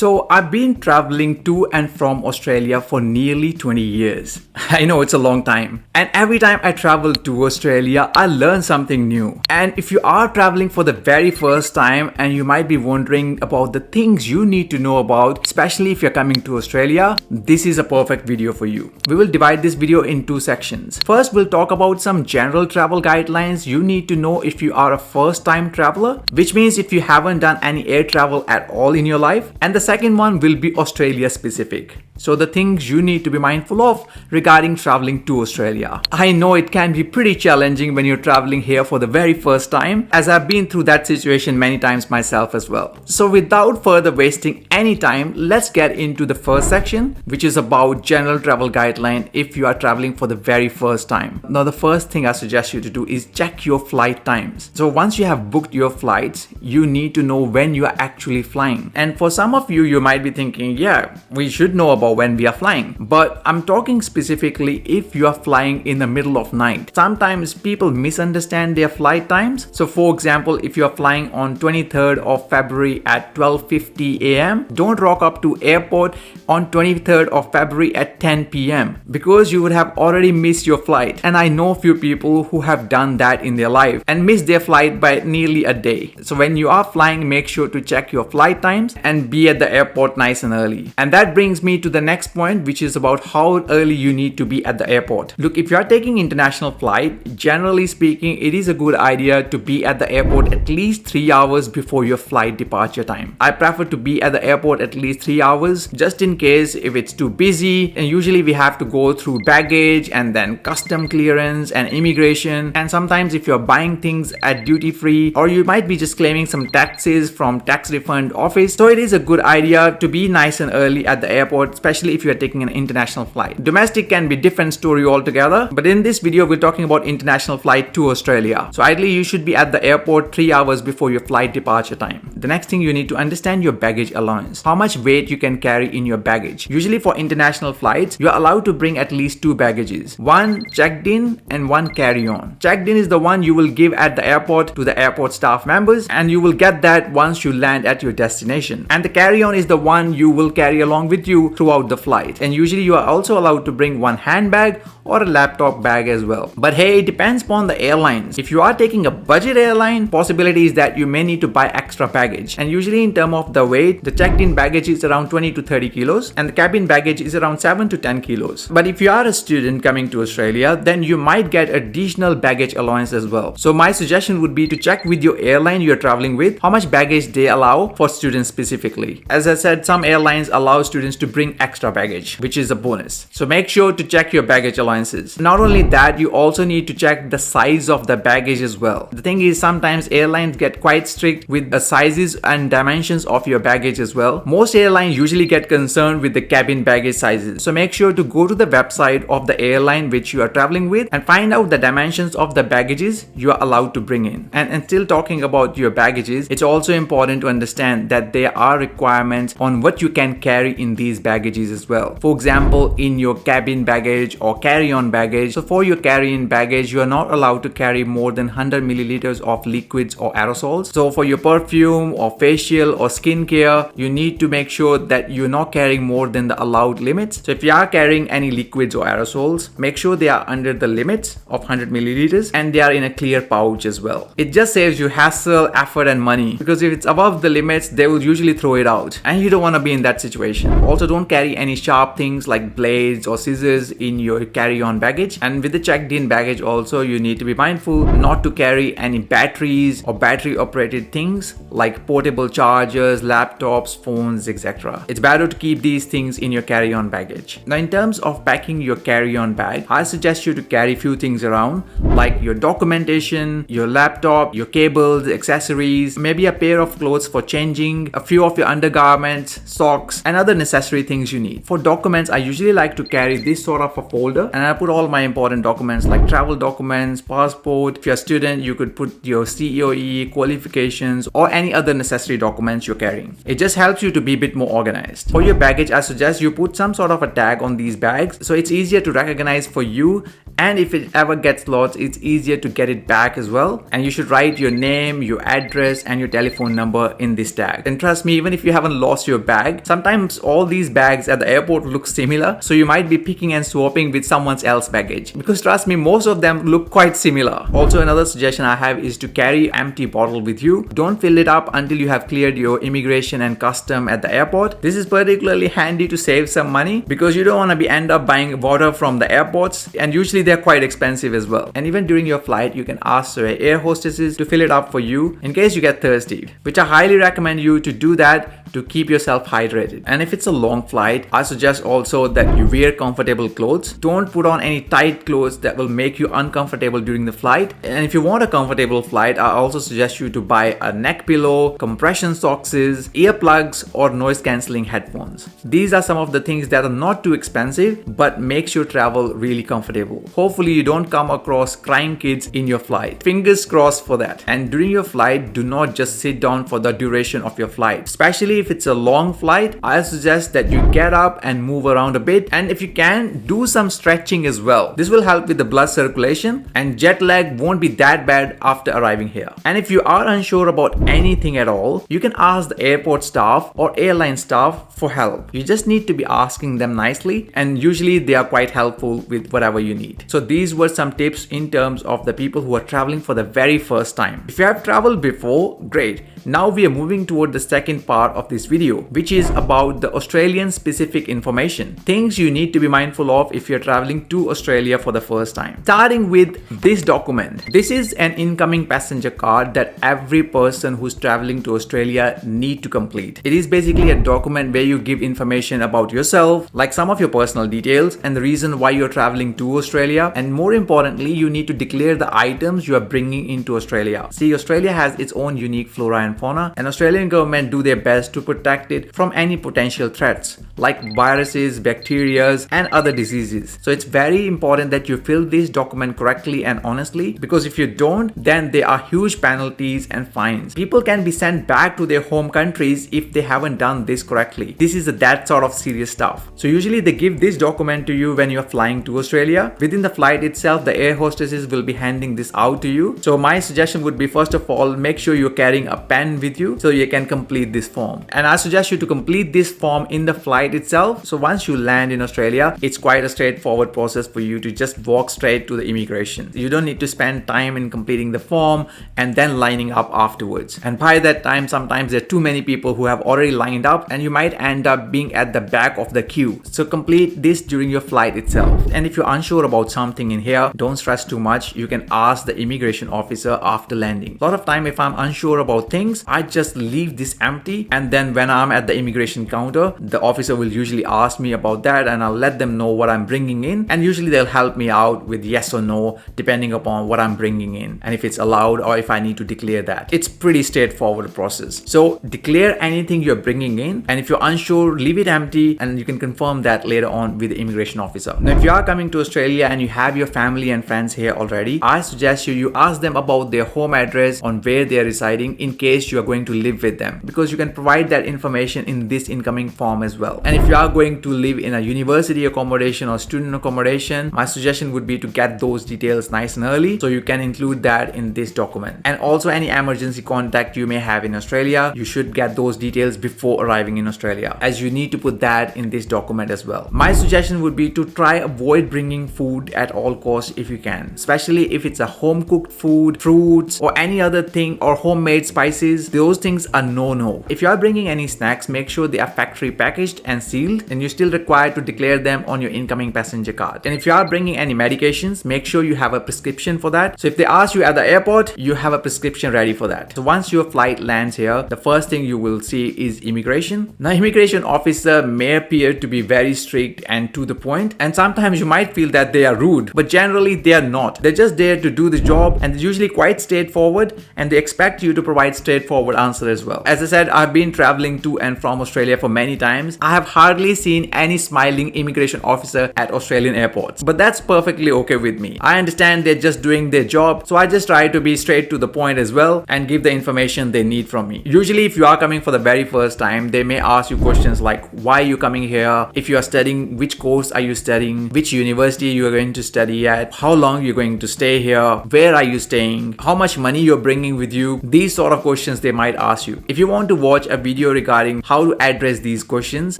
So I've been traveling to and from Australia for nearly 20 years. I know it's a long time. And every time I travel to Australia, I learn something new. And if you are traveling for the very first time and you might be wondering about the things you need to know about, especially if you're coming to Australia, this is a perfect video for you. We will divide this video in two sections. First, we'll talk about some general travel guidelines you need to know if you are a first-time traveler, which means if you haven't done any air travel at all in your life. And the second one will be Australia specific. So the things you need to be mindful of regarding traveling to Australia. I know it can be pretty challenging when you're traveling here for the very first time, as I've been through that situation many times myself as well. So without further wasting any time, let's get into the first section, which is about general travel guideline if you are traveling for the very first time. Now, the first thing I suggest you to do is check your flight times. So once you have booked your flights, you need to know when you are actually flying. And for some of you, you might be thinking, yeah, we should know about when we are flying. But I'm talking specifically if you are flying in the middle of night. Sometimes people misunderstand their flight times. So for example, if you are flying on 23rd of February at 12:50 a.m., don't rock up to airport on 23rd of February at 10 p.m. because you would have already missed your flight. And I know few people who have done that in their life and missed their flight by nearly a day. So when you are flying, make sure to check your flight times and be at the airport nice and early. And that brings me to the next point, which is about how early you need to be at the airport. Look, if you are taking international flight, generally speaking, it is a good idea to be at the airport at least 3 hours before your flight departure time. I prefer to be at the airport at least 3 hours, just in case if it's too busy. And usually we have to go through baggage and then custom clearance and immigration. And sometimes if you're buying things at duty free, or you might be just claiming some taxes from tax refund office. So it is a good idea to be nice and early at the airport, especially if you are taking an international flight. Domestic can be different story altogether, but in this video we're talking about international flight to Australia. So ideally you should be at the airport 3 hours before your flight departure time. The next thing, you need to understand your baggage allowance, how much weight you can carry in your baggage. Usually for international flights, you're allowed to bring at least two baggages, one checked in and one carry-on. Checked in is the one you will give at the airport to the airport staff members, and you will get that once you land at your destination. And the carry-on is the one you will carry along with you throughout the flight. And usually you are also allowed to bring one handbag or a laptop bag as well. But hey, it depends upon the airlines. If you are taking a budget airline, possibility is that you may need to buy extra baggage. And usually in terms of the weight, the checked-in baggage is around 20 to 30 kilos and the cabin baggage is around 7 to 10 kilos. But if you are a student coming to Australia, then you might get additional baggage allowance as well. So my suggestion would be to check with your airline you're traveling with how much baggage they allow for students specifically. As I said, some airlines allow students to bring extra baggage, which is a bonus. So make sure to check your baggage allowances. Not only that, you also need to check the size of the baggage as well. The thing is, sometimes airlines get quite strict with the sizes and dimensions of your baggage as well. Most airlines usually get concerned with the cabin baggage sizes. So make sure to go to the website of the airline which you are traveling with and find out the dimensions of the baggages you are allowed to bring in. And still talking about your baggages, it's also important to understand that there are requirements on what you can carry in these baggages as well. For example, in your cabin baggage or carry-on baggage, so for your carry-in baggage, you are not allowed to carry more than 100 milliliters of liquids or aerosols. So for your perfume or facial or skincare, you need to make sure that you're not carrying more than the allowed limits. So if you are carrying any liquids or aerosols, make sure they are under the limits of 100 milliliters and they are in a clear pouch as well. It just saves you hassle, effort and money, because if it's above the limits, they will usually throw it out and you don't want to be in that situation. Also, don't carry any sharp things like blades or scissors in your carry-on baggage. And with the checked-in baggage also, you need to be mindful not to carry any batteries or battery operated things like portable chargers, laptops, phones, etc. It's better to keep these things in your carry-on baggage. Now, in terms of packing your carry-on bag, I suggest you to carry few things around like your documentation, your laptop, your cables, accessories, maybe a pair of clothes for changing, a few of your undergarments, socks and other necessary things you need. For documents, I usually like to carry this sort of a folder and I put all my important documents like travel documents, passport. If you're a student, you could put your COE, qualifications or any other necessary documents you're carrying. It just helps you to be a bit more organized. For your baggage, I suggest you put some sort of a tag on these bags so it's easier to recognize for you and if it ever gets lost, it's easier to get it back as well. And you should write your name, your address and your telephone number in this tag. And trust me, even if you haven't lost your bag, sometimes all these bags at the airport look similar, so you might be picking and swapping with someone else's baggage, because trust me, most of them look quite similar. Also, another suggestion I have is to carry an empty bottle with you. Don't fill it up until you have cleared your immigration and custom at the airport. This is particularly handy to save some money, because you don't want to end up buying water from the airports, and usually they're quite expensive as well. And even during your flight, you can ask air hostesses to fill it up for you in case you get thirsty, which I highly recommend you to do that to keep yourself hydrated. And if it's a long flight, I suggest also that you wear comfortable clothes. Don't put on any tight clothes that will make you uncomfortable during the flight. And if you want a comfortable flight, I also suggest you to buy a neck pillow, compression socks, earplugs or noise cancelling headphones. These are some of the things that are not too expensive but makes your travel really comfortable. Hopefully you don't come across crying kids in your flight. Fingers crossed for that. And during your flight, do not just sit down for the duration of your flight. Especially if it's a long flight, I suggest that you get up and move around a bit, and if you can, do some stretching as well. This will help with the blood circulation, and jet lag won't be that bad after arriving here. And if you are unsure about anything at all, you can ask the airport staff or airline staff for help. You just need to be asking them nicely, and usually they are quite helpful with whatever you need. So these were some tips in terms of the people who are traveling for the very first time. If you have traveled before, great. Now we are moving toward the second part of this video, which is about the Australian specific information. Things you need to be mindful of if you're traveling to Australia for the first time. Starting with this document. This is an incoming passenger card that every person who's traveling to Australia need to complete. It is basically a document where you give information about yourself, like some of your personal details and the reason why you're traveling to Australia. And more importantly, you need to declare the items you are bringing into Australia. See, Australia has its own unique flora and fauna, and Australian government do their best to protect it from any potential threats like viruses, bacteria and other diseases. So it's very important that you fill this document correctly and honestly, because if you don't, then there are huge penalties and fines. People can be sent back to their home countries if they haven't done this correctly. This is that sort of serious stuff. So usually they give this document to you when you're flying to Australia. Within the flight itself, the air hostesses will be handing this out to you. So my suggestion would be, first of all, make sure you're carrying a pen with you so you can complete this form. And I suggest you to complete this form in the flight itself. So once you land in Australia, it's quite a straightforward process for you to just walk straight to the immigration. You don't need to spend time in completing the form and then lining up afterwards. And by that time, sometimes there are too many people who have already lined up and you might end up being at the back of the queue. So complete this during your flight itself. And if you're unsure about something in here, don't stress too much. You can ask the immigration officer after landing. A lot of time, if I'm unsure about things, I just leave this empty, and then when I'm at the immigration counter, the officer will usually ask me about that and I'll let them know what I'm bringing in, and usually they'll help me out with yes or no depending upon what I'm bringing in and if it's allowed or if I need to declare that. It's pretty straightforward process. So declare anything you're bringing in, and if you're unsure, leave it empty and you can confirm that later on with the immigration officer. Now if you are coming to Australia and you have your family and friends here already, I suggest you ask them about their home address on where they are residing in case you are going to live with them, because you can provide that information in this incoming form as well. And if you are going to live in a university accommodation or student accommodation, my suggestion would be to get those details nice and early so you can include that in this document. And also any emergency contact you may have in Australia, you should get those details before arriving in Australia, as you need to put that in this document as well. My suggestion would be to try avoid bringing food at all costs if you can, especially if it's a home cooked food, fruits or any other thing, or homemade spices. Those things are no. If you are bringing any snacks, make sure they are factory packaged and sealed, and you're still required to declare them on your incoming passenger card. And if you are bringing any medications, make sure you have a prescription for that. So if they ask you at the airport, you have a prescription ready for that. So once your flight lands here, the first thing you will see is immigration. Now immigration officer may appear to be very strict and to the point, and sometimes you might feel that they are rude, but generally they are not. They're just there to do the job, and they're usually quite straightforward, and they expect you to provide straightforward straightforward answer as well. As I said, I've been traveling to and from Australia for many times. I have hardly seen any smiling immigration officer at Australian airports. But that's perfectly okay with me. I understand they're just doing their job, so I just try to be straight to the point as well and give the information they need from me. Usually, if you are coming for the very first time, they may ask you questions like why are you coming here, if you are studying, which course are you studying, which university you are going to study at, how long you're going to stay here, where are you staying, how much money you're bringing with you. These sort of questions they might ask you. If you want to watch a video regarding how to address these questions,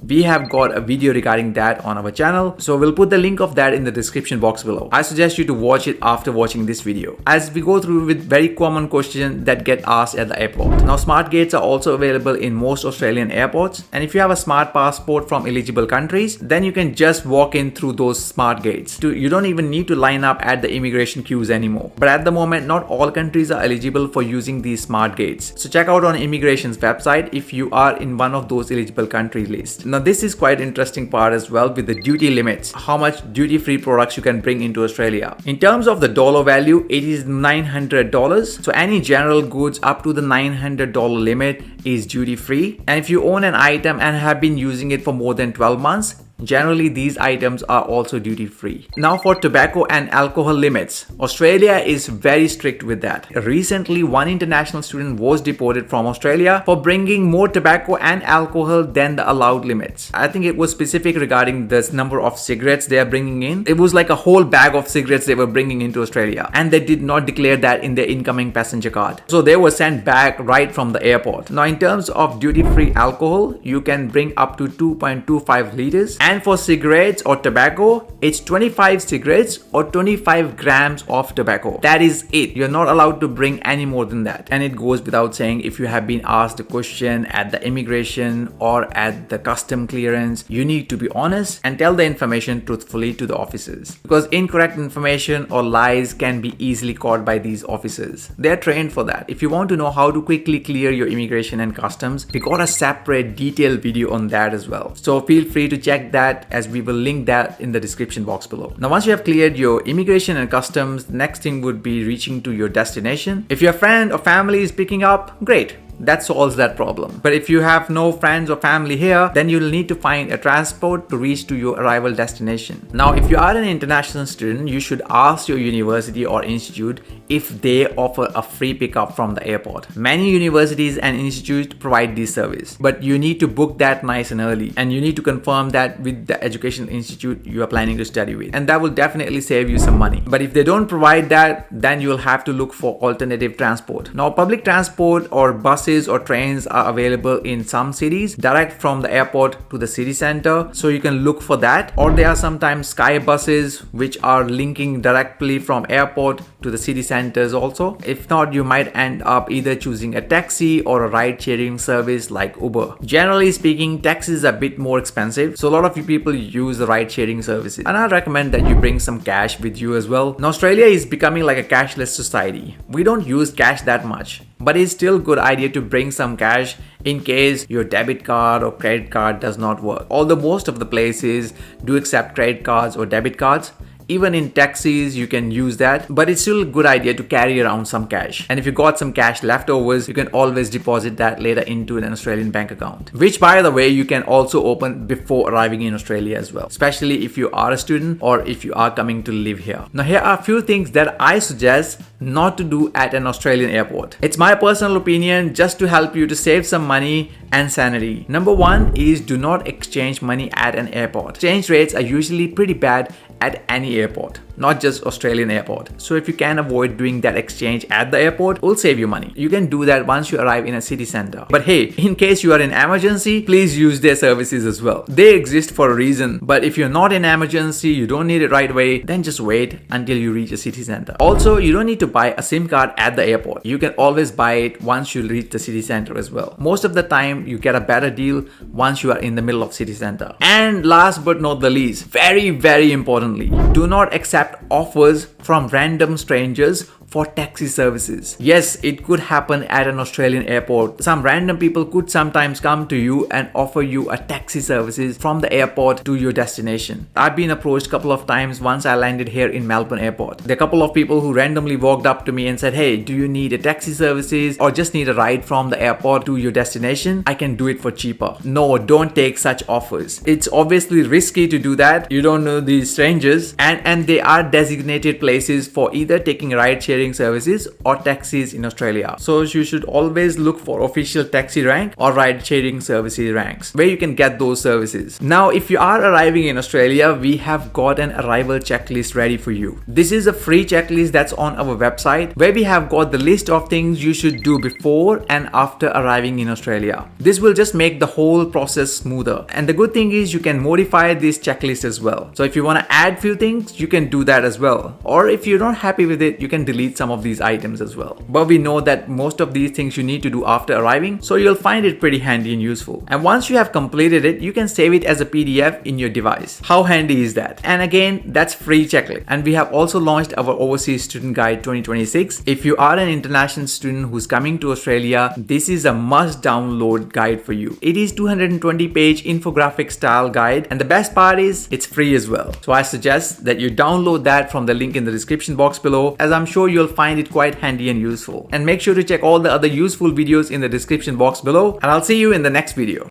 we have got a video regarding that on our channel, so we'll put the link of that in the description box below. I suggest you to watch it after watching this video, as we go through with very common questions that get asked at the airport. Now, smart gates are also available in most Australian airports, and if you have a smart passport from eligible countries, then you can just walk in through those smart gates. You don't even need to line up at the immigration queues anymore. But at the moment, not all countries are eligible for using these smart gates. So check out on immigration's website if you are in one of those eligible country lists. Now, this is quite interesting part as well with the duty limits, how much duty-free products you can bring into Australia. In terms of the dollar value, it is $900. So any general goods up to the $900 limit is duty-free. And if you own an item and have been using it for more than 12 months, generally these items are also duty free. Now for tobacco and alcohol limits, Australia is very strict with that. Recently, one international student was deported from Australia for bringing more tobacco and alcohol than the allowed limits. I think it was specific regarding this number of cigarettes they are bringing in. It was like a whole bag of cigarettes they were bringing into Australia, and they did not declare that in their incoming passenger card. So they were sent back right from the airport. Now in terms of duty free alcohol, you can bring up to 2.25 liters. And for cigarettes or tobacco, it's 25 cigarettes or 25 grams of tobacco. That is it. You're not allowed to bring any more than that. And it goes without saying, if you have been asked a question at the immigration or at the custom clearance, you need to be honest and tell the information truthfully to the officers. Because incorrect information or lies can be easily caught by these officers. They're trained for that. If you want to know how to quickly clear your immigration and customs, we got a separate detailed video on that as well. So feel free to check that, as we will link that in the description box below. Now, once you have cleared your immigration and customs, the next thing would be reaching to your destination. If your friend or family is picking up, great. That solves that problem. But if you have no friends or family here, then you'll need to find a transport to reach to your arrival destination. Now, if you are an international student, you should ask your university or institute if they offer a free pickup from the airport. Many universities and institutes provide this service, but you need to book that nice and early, and you need to confirm that with the educational institute you are planning to study with, and that will definitely save you some money. But if they don't provide that, then you'll have to look for alternative transport. Now, public transport or buses or trains are available in some cities direct from the airport to the city center, so you can look for that. Or there are sometimes sky buses which are linking directly from airport to the city centers also. If not, you might end up either choosing a taxi or a ride sharing service like Uber. Generally speaking, taxis are a bit more expensive, so a lot of you people use the ride sharing services, and I recommend that you bring some cash with you as well. Now, Australia is becoming like a cashless society. We don't use cash that much, but it's still a good idea to bring some cash in case your debit card or credit card does not work. Although most of the places do accept credit cards or debit cards, even in taxis you can use that, but it's still a good idea to carry around some cash. And if you got some cash leftovers, you can always deposit that later into an Australian bank account, which by the way you can also open before arriving in Australia as well, especially if you are a student or if you are coming to live here. Now, here are a few things that I suggest not to do at an Australian airport. It's my personal opinion, just to help you to save some money and sanity. Number one is do not exchange money at an airport. Exchange rates are usually pretty bad at any airport, not just Australian airport. So if you can avoid doing that exchange at the airport, it will save you money. You can do that once you arrive in a city center. But hey, in case you are in emergency, please use their services as well. They exist for a reason, but if you're not in emergency, you don't need it right away, then just wait until you reach a city center. Also, you don't need to buy a SIM card at the airport. You can always buy it once you reach the city center as well. Most of the time, you get a better deal once you are in the middle of city center. And last but not the least, very important, do not accept offers from random strangers for taxi services. Yes, it could happen at an Australian airport. Some random people could sometimes come to you and offer you a taxi services from the airport to your destination. I've been approached a couple of times once I landed here in Melbourne airport. There are a couple of people who randomly walked up to me and said, hey, do you need a taxi services or just need a ride from the airport to your destination? I can do it for cheaper. No, don't take such offers. It's obviously risky to do that. You don't know these strangers, and they are designated places for either taking ride sharing services or taxis in Australia. So you should always look for official taxi rank or ride sharing services ranks where you can get those services. Now, if you are arriving in Australia, we have got an arrival checklist ready for you. This is a free checklist that's on our website where we have got the list of things you should do before and after arriving in Australia. This will just make the whole process smoother. And the good thing is you can modify this checklist as well. So if you want to add few things, you can do that as well. Or if you're not happy with it, you can delete some of these items as well. But we know that most of these things you need to do after arriving, so you'll find it pretty handy and useful. And once you have completed it, you can save it as a PDF in your device. How handy is that? And again, that's free checklist. And we have also launched our Overseas Student Guide 2026. If you are an international student who's coming to Australia, this is a must download guide for you. It is 220-page infographic style guide, and the best part is it's free as well. So I suggest that you download that from the link in the description box below, as I'm sure you'll find it quite handy and useful. And make sure to check all the other useful videos in the description box below, and I'll see you in the next video.